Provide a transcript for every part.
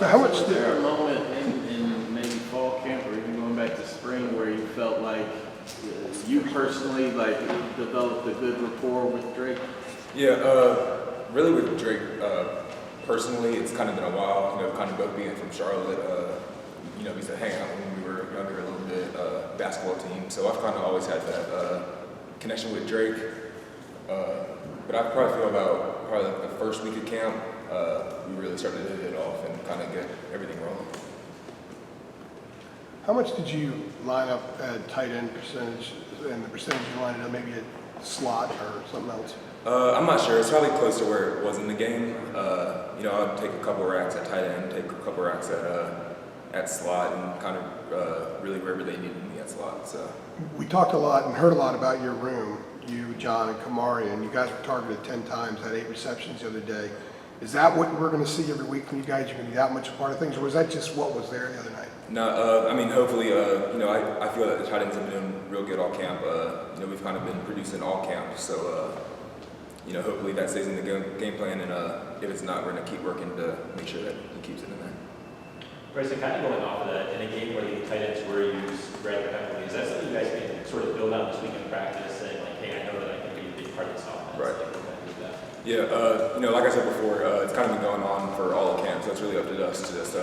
So how much was there a moment in maybe fall camp or even going back to spring where you felt like you personally like developed a good rapport with Drake? Yeah, really with Drake, personally, it's kind of been a while, kind of both being from Charlotte, we used to hang out when we were younger a little bit, basketball team, so I've kind of always had that connection with Drake, but I probably feel about like the first week of camp, we really started to hit it off and kind of get everything rolling. How much did you line up at tight end percentage, and the percentage you lined up maybe at slot or something else? I'm not sure. It's probably close to where it was in the game. I'd take a couple of racks at tight end, take a couple of racks at slot, and kind of really wherever they needed me at slot. So we talked a lot and heard a lot about your room, you, John, and Komari, and you guys were targeted 10 times, had 8 receptions the other day. Is that what we're going to see every week from you guys? You're going to be that much a part of things, or was that just what was there the other night? No, hopefully, I feel that the tight ends have been doing real good all camp. We've kind of been producing all camp, so hopefully that stays in the game plan, and if it's not, we're going to keep working to make sure that he keeps it in there. Bryson, kind of going off of that, in a game where the tight ends were used rather heavily, is that something you guys can sort of build out this week in practice, saying like, hey, I know that I can be a big part of this offense? Right. Like, what kind of do that? Yeah, like I said before, it's kind of been going on for all of camp, so it's really up to us to just,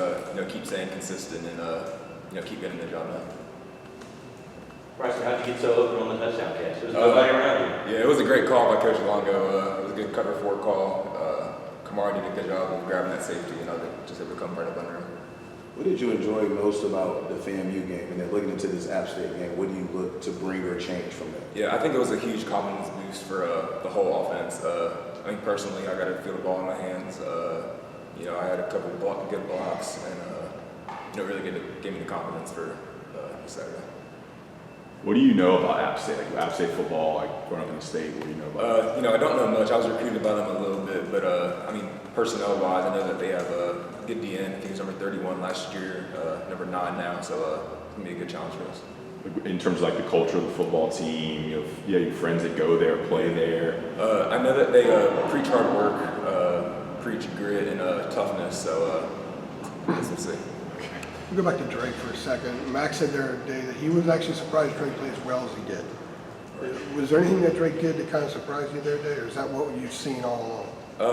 keep staying consistent and, keep getting the job done. Bryson, how'd you get so open on the touchdown catch? There was nobody around you. Yeah, it was a great call by Coach Longo. It was a good cover 4 call. Komari did a good job of grabbing that safety, just able to come right up under him. What did you enjoy most about the FamU game? And then looking into this App State game, what do you look to bring or change from it? Yeah, I think it was a huge confidence boost for the whole offense. Personally, I got to feel the ball in my hands. I had a couple of good blocks, and really gave me the confidence for Saturday. What do you know about App State, like App State football, like growing up in the state? What do you know about it? I don't know much. I was recruited by them a little bit, but personnel-wise, I know that they have a good DN. I think he was number 31 last year, number 9 now, so it's going to be a good challenge for us. In terms of like the culture of the football team, you have your friends that go there, play there. I know that they preach hard work, preach grit and toughness, so I guess we'll see. We'll go back to Drake for a second. Max said the other day that he was actually surprised Drake played as well as he did. Was there anything that Drake did that kind of surprised you the other day, or is that what you've seen all along?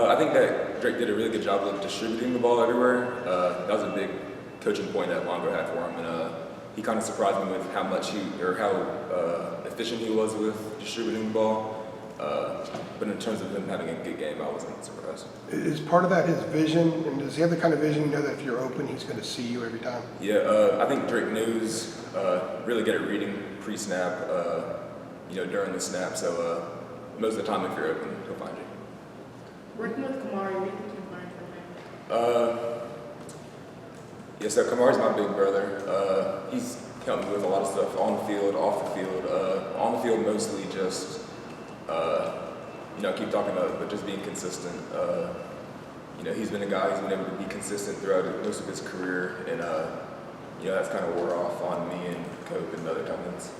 I think that Drake did a really good job of distributing the ball everywhere. That was a big coaching point that Longo had for him, and he kind of surprised me with how efficient he was with distributing the ball. But in terms of him having a good game, I wasn't surprised. Is part of that his vision, and does he have the kind of vision that if you're open, he's going to see you every time? Yeah, I think Drake knows, really good at reading pre-snap, during the snap. So most of the time, if you're open, he'll find you. Working with Komari, what do you think you've learned from him? Yeah, so Komari's my big brother. He's helped me with a lot of stuff on the field, off the field. On the field, mostly just, keep talking about it, but just being consistent. He's been a guy who's been able to be consistent throughout most of his career, and that's kind of wore off on me and Cope and other times.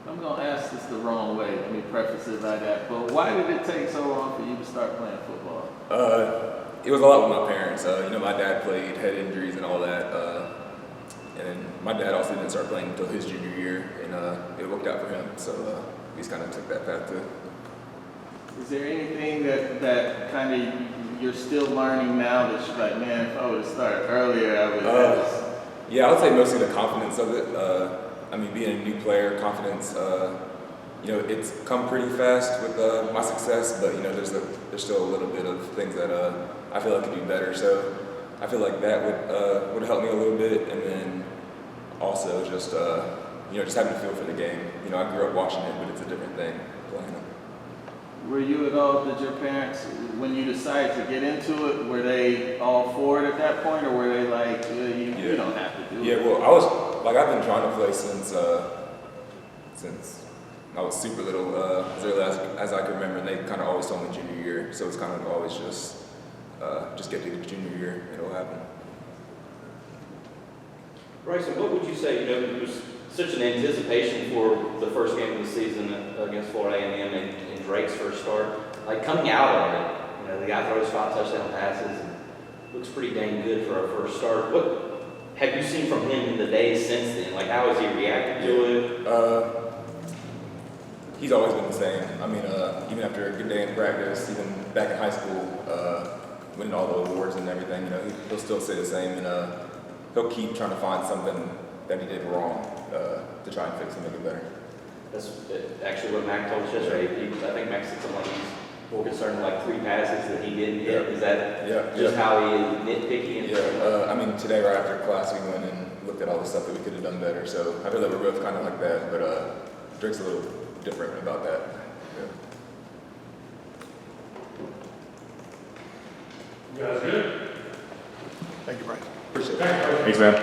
I'm going to ask this the wrong way. Let me preface it like that. But why did it take so long for you to start playing football? It was a lot with my parents. My dad played, had injuries and all that. And my dad also didn't start playing until his junior year, and it worked out for him. So we just kind of took that path too. Is there anything that kind of you're still learning now that you're like, man, if I would have started earlier, I would have? Yeah, I would say mostly the confidence of it. Being a new player, confidence, it's come pretty fast with my success, but, there's still a little bit of things that I feel I could do better. So I feel like that would help me a little bit. And then also just having a feel for the game. I grew up watching it, but it's a different thing playing it. Were you at all, did your parents, when you decided to get into it, were they all for it at that point, or were they like, you don't have to do it? Yeah, well, I've been trying to play since I was super little, as early as I can remember, and they kind of always told me junior year, so it's kind of always just get to the junior year, it'll happen. Bryson, what would you say, it was such an anticipation for the first game of the season against Florida A&M and Drake's first start. Like coming out of it, the guy throws 5 touchdown passes, and looks pretty dang good for our first start. What have you seen from him in the days since then? Like, how has he reacted to it? He's always been the same. I mean, even after a good day in practice, even back in high school, winning all the awards and everything, you know, he'll still say the same, and he'll keep trying to find something that he did wrong to try and fix and make it better. That's actually what Mac told us yesterday. I think Mac said something like he's more concerned like 3 passes that he didn't hit. Is that just how he is nitpicky? And I mean, today right after class, we went and looked at all the stuff that we could have done better. So I feel like we're both kind of like that, but Drake's a little different about that. You guys good? Thank you, Bryson. Appreciate it. Thanks, man.